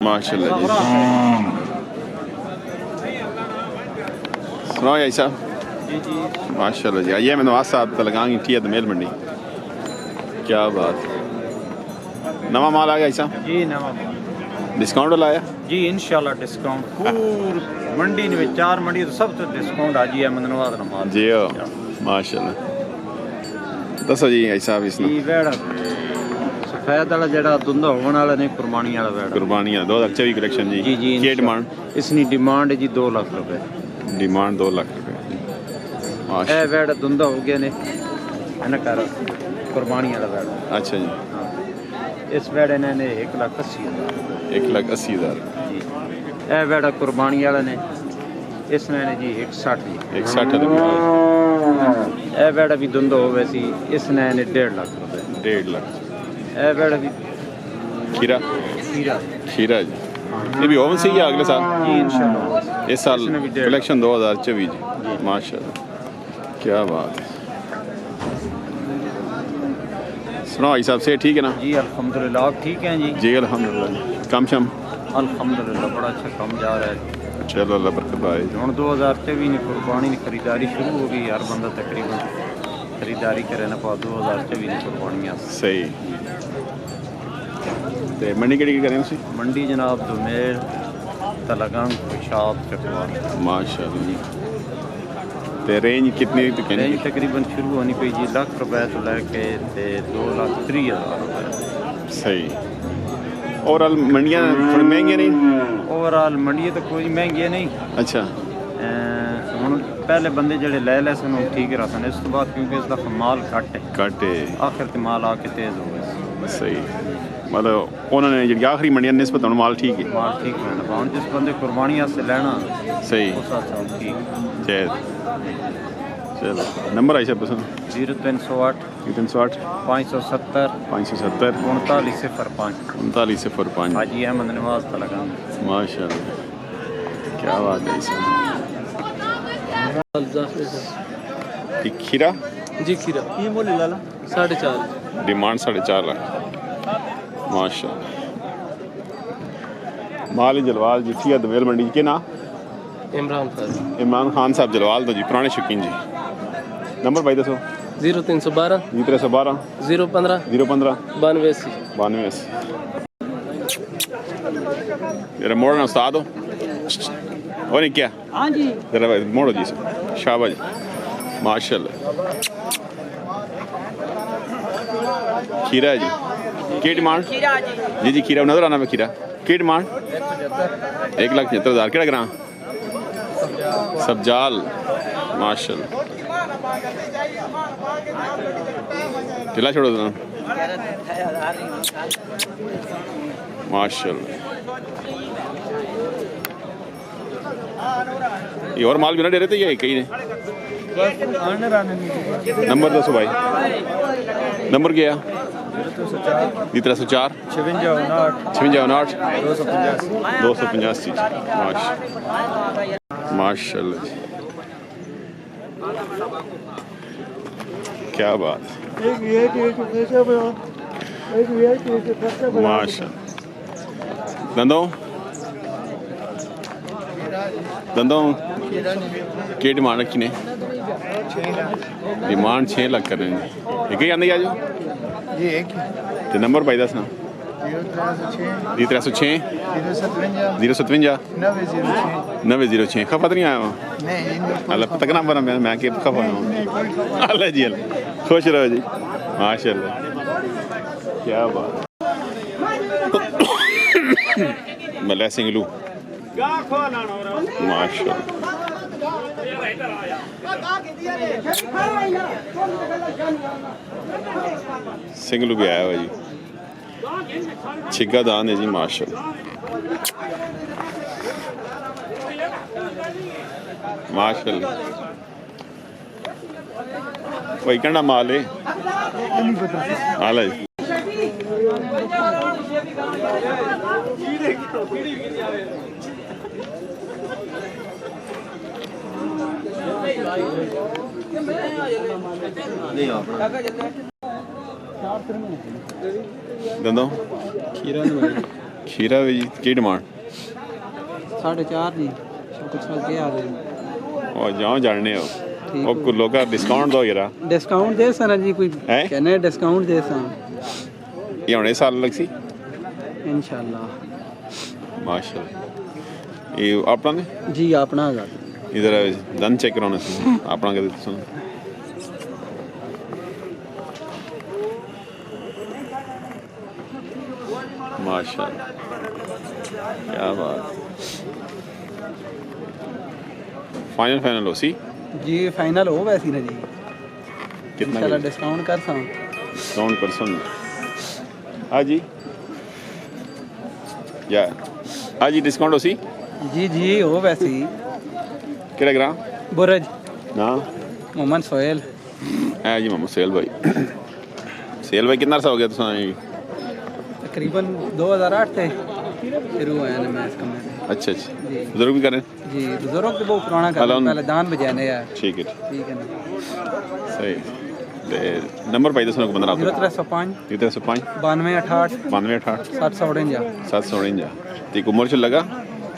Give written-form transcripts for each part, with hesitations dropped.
माशाल्लाह जी। सुनाओ यही साहब। जी जी माशाल्लाह जी। आइए मैं नवाज साहब लगाएंगे टी दोमेल मंडी। क्या बात, नवा माल आ गया ऐसा जी नवा डिस्काउंट लाया जी इंशाल्लाह डिस्काउंट पूर मंडी में 4 मंडी तो सब तो डिस्काउंट आ जी है मनवाद ना माल जी हो माशाल्लाह। दसो जी ऐसा भी इसने जी वेड़ा सफेद वाला जेड़ा दुंदा होने वाला नहीं कुर्बानी वाला वेड़ा कुर्बानी 2024 कलेक्शन जी। जी जी क्या डिमांड इसकी डिमांड है जी 2 लाख रुपए डिमांड 2 लाख रुपए ए वेड़ा दुंदा हो गया ने ना कर कुर्बानी वाला वेड़ा। अच्छा जी। इस वेड़े ने 1,80,000 1,80,000 जी। ए वेड़ा कुर्बानी वाला ने इसने ने जी 160 जी 160 ए वेड़ा भी दुंदा हो वैसी इसने ने 1.5 लाख रुपए 1.5 लाख। ए वेड़ा भी खीरा खीरा खीरा जी ये भी ओवन से ही है अगले साल जी इंशाल्लाह इस साल इसने भी 1.5 कलेक्शन 2024 जी माशाल्लाह। क्या बात है। सुनाओ भाई साहब से ठीक है ना जी अल्हम्दुलिल्लाह आप ठीक हैं जी। जी अल्हम्दुलिल्लाह। कम शम अल्हम्दुलिल्लाह बड़ा अच्छा काम जा रहा है। चलो अल्लाह बरकत पाए। हम 2024 में कुर्बानी की खरीदारी शुरू हो गई हर बंदा तकरीबन खरीदारी करे ना पा 2024 में कुर्बानियाँ सही। तो मंडी केड़ी करें उसी मंडी जनाब दोमेल तलगंग पेशाब चकवाल माशाल्लाह जी। तो रेंज कितनी रेंज तकरीबन शुरू होनी पई जी लाख रुपए तो लेके 2,30,000 रुपए। सही। ओवरऑल मंडियाँ थोड़ी महंगी नहीं ओवरऑल मंडी तो कोई महंगी नहीं। अच्छा हम पहले बंदे जड़े ले सन ठीक रहा सन इस तो बाद क्योंकि इस दफा माल घट है आखिर ते माल आके तेज हो गए। सही मतलब उन्होंने जी आखिरी मंडियां निस्बत माल ठीक है माल ठीक है जिस बंदे कुर्बानी से लेना सही ठीक। चलो नंबर आई सब पसंद 0308 308 570 570 3905 हाजी अहमद नवाज तलगा माशाल्लाह। क्या बात है इसमें खीरा जी खीरा ये मोल लाला 4.5 डिमांड 4.5 लाख माशाल्लाह। माल जलवाल जी थी दोमेल मंडी के ना इमरान खान साहब जलवाल तो जी पुराने शौकीन जी। नंबर भाई दसो 0312 0312 015 015 92 92 जरा मोड़ना उस्ताद हो और नहीं क्या हाँ जी जरा मोड़ो जी शाबाश माशाल्लाह। खीरा है जी की डिमांड जी जी खीरा नजर आना में खीरा की डिमांड 1,75,000 केड़ा ग्रां सबजाल माशाल्लाह। किला छोड़ो तो माशाल्लाह। ये और माल भी ना दे रहे थे ये कहीं ने नंबर दसो भाई नंबर क्या 0304 5659 285 माशाल्लाह जी। क्या बात माशाल्लाह। दंदों दंदों की डिमांड रखी ने डिमांड 6 लाख कर रहे हैं एक ही आंदी आज जी एक तो नंबर भाई दसना 0306 057 906 खपत नहीं आया अल्लाह तक ना बना मैं के खपा अल्लाह जी अल्लाह खुश रहो जी माशाल्लाह। क्या बात मल्ला सिंगलू माशाल्लाह। सिंगलू भी आया हुआ जी छिग्गा दान है जी माशाल्लाह माशाल्लाह। कोई कहना माल है आला जी दंदों खीरा खीरा भी जी की डिमांड 4.5 जी कुछ के आ रहे और जाओ जानने हो और कुछ लोग का डिस्काउंट दो यार डिस्काउंट दे सर जी कोई कहने डिस्काउंट दे सर ये होने साल लग सी इंशाल्लाह माशाल्लाह ये अपना ने जी अपना इधर दंत चेक कराना से अपना कर सुन माशाल्लाह क्या बात फाइनल हो सी जी फाइनल हो वैसी ना जी कितना इंशाल्लाह डिस्काउंट कर सा डिस्काउंट कर सुन हाँ जी या हाँ जी डिस्काउंट हो सी जी जी हो वैसी केड़ा ग्राम बुरज ना मोहम्मद सोहेल है जी मोहम्मद सोहेल भाई कितना अर्सा हो गया तुम तकरीबन 2008 से शुरू हुआ है मैं इसका में अच्छा बुजुर्ग भी करें जी बुजुर्ग तो बहुत पुराना कर पहले दान बजाने यार ठीक है ना सही ते नंबर पाई दसो बंदा 0305 0305 9268 9268 749 749 ती उम्र च लगा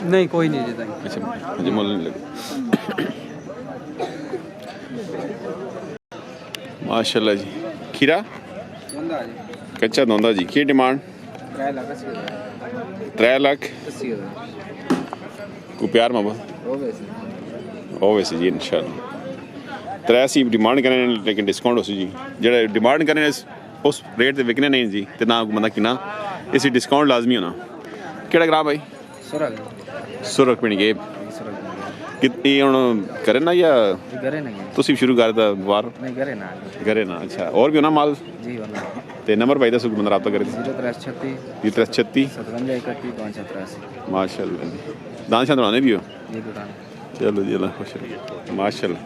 नहीं कोई नहीं देता अच्छा मुझे मोल नहीं लगा माशाल्लाह जी खीरा कच्चा दोंदा जी की डिमांड 3 लाख को प्यार माबा ओ वैसे जी इंशाल्लाह 3 सी डिमांड करें लेकिन डिस्काउंट हो सी जी जेड़ा डिमांड करें उस रेट ते विकने नहीं जी ते ना बंदा किना इसी डिस्काउंट लाजमी होना केड़ा ग्राम भाई सुरख पिंड के कितनी हुन करे ना या करे ना तुसी शुरू कर दा बार नहीं करे ना अच्छा और भी होना माल जी वाला ते नंबर भाई दसो बंदा राब्ता करे 0336 0336 57 माशाल्लाह जी दान शान बनाने भी हो ये दुकान चलो जी अल्लाह खुश रहे माशाल्लाह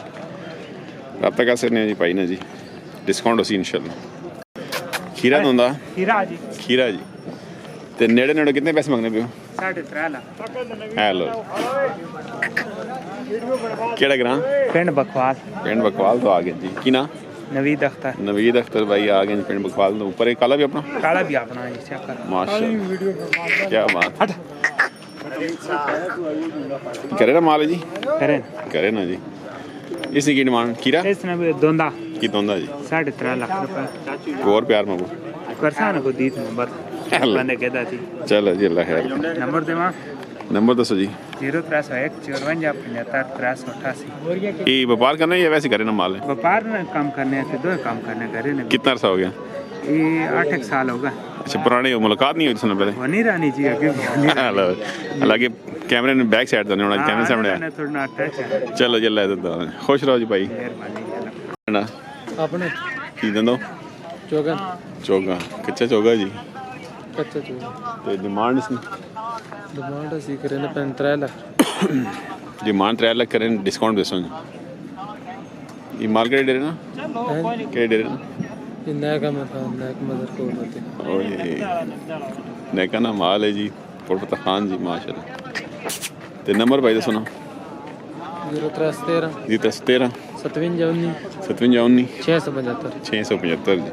राब्ता कर सकते हैं जी भाई ना जी डिस्काउंट हो सी इंशाल्लाह खीरा दोंदा खीरा जी ते नेड़े नेड़े कितने पैसे मंगने पियो 3.5 लाख हेलो केड़ा ग्राम पिंड बकवाल तो आ गए जी की ना नवीद अख्तर भाई आ गए पिंड बकवाल तो ऊपर एक काला भी अपना माशाल्लाह क्या बात करे ना माल जी करे ना जी इसकी की डिमांड खीरा इसने भी दोंदा की दोंदा जी 3.5 लाख रुपए और प्यार मांगो करसान को दीत मोहब्बत मैंने कहता थी चलो जी अल्लाह खैर नंबर दसो जी 0301 54 75 ये व्यापार करना है या वैसे करे ना माल है व्यापार में काम करने थे दो काम करने करे ने कितना अर्सा हो गया ये 8 साल होगा अच्छा पुरानी मुलाकात नहीं हुई इसने पहले वनी रानी जी आगे हालांकि कैमरे ने बैक साइड तो नहीं होना कैमरे सामने थोड़ा अटैच है चलो जी अल्लाह खुश रहो जी भाई अपने की दो चोगा कच्चा चोगा जी कच्चा चोगा तो डिमांड इसने डिमांड सी करे ने 3 लाख डिमांड 3 लाख करें डिस्काउंट दसो जी ये माल के डेरे ना के डेरे ना नया का मैं था नया मदर को होते ओ ये नया का ना माल है जी फुलपता खान जी माशाल्लाह ते नंबर भाई दसो ना 0313 जी 13 57 19 675 जी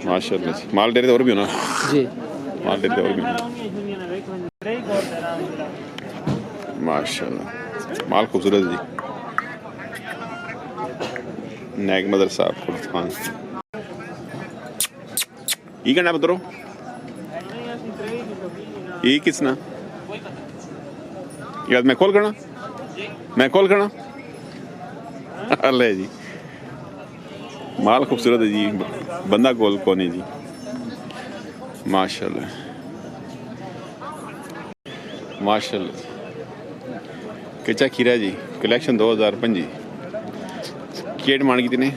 माशाल्लाह जी माल डेरे और भी होना जी माल डेरे और भी होना माशाल्लाह माल खूबसूरत जी नैक मदर साहब फुलपता खान ये करना पुत्रो ये किसना याद मैं कॉल करना अल्लाह जी माल खूबसूरत है जी बंदा कॉल कौन है जी माशाल्लाह कच्चा खीरा जी कलेक्शन 2005 की डिमांड कितनी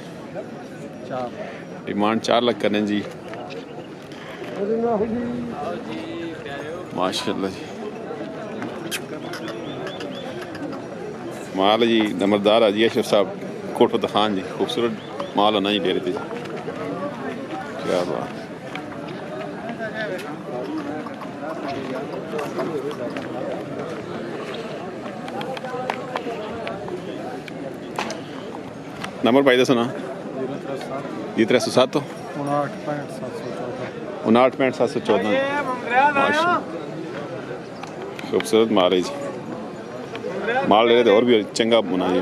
डिमांड 4 लाख करने जी माशाल्लाह जी माल जी नंबरदार हाजी अशरफ साहब कोटपत खान जी खूबसूरत माल होना ही डेरे थे जी क्या बात नंबर पाई दसो ना 0307 59 65 714 माशा खूबसूरत माल है जी, माल ले रहे थे और भी चंगा होना जी।